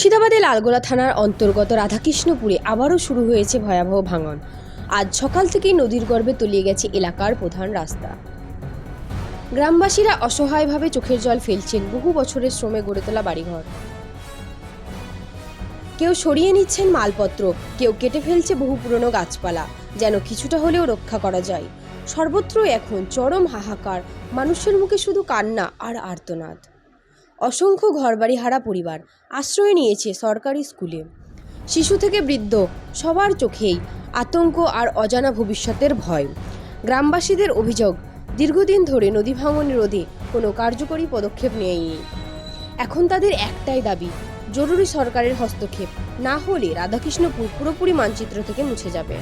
মুর্শিদাবাদে লালগোলা থানার অন্তর্গত রাধাকৃষ্ণপুরে আবারও শুরু হয়েছে ভয়াবহ ভাঙন। আজ সকাল থেকেই নদীর গর্ভে তলিয়ে গেছে এলাকার প্রধান রাস্তা। গ্রামবাসীরা অসহায়ভাবে চোখের জল ফেলছেন বহু বছরের শ্রমে গড়ে তোলা বাড়িঘর। কেউ সরিয়ে নিচ্ছেন মালপত্র, কেউ কেটে ফেলছে বহু পুরনো গাছপালা, যেন কিছুটা হলেও রক্ষা করা যায়। সর্বত্রই এখন চরম হাহাকার, মানুষের মুখে শুধু কান্না আর আর্তনাদ। অসংখ্য ঘরবাড়ি হারা পরিবার আশ্রয় নিয়েছে সরকারি স্কুলে। শিশু থেকে বৃদ্ধ সবার চোখেই আতঙ্ক আর অজানা ভবিষ্যতের ভয়। গ্রামবাসীদের অভিযোগ, দীর্ঘদিন ধরে নদী ভাঙন রোধে কোনো কার্যকরী পদক্ষেপ নেয়নি। এখন তাদের একটাই দাবি, জরুরি সরকারের হস্তক্ষেপ, না হলে রাধাকৃষ্ণপুর পুরোপুরি মানচিত্র থেকে মুছে যাবে।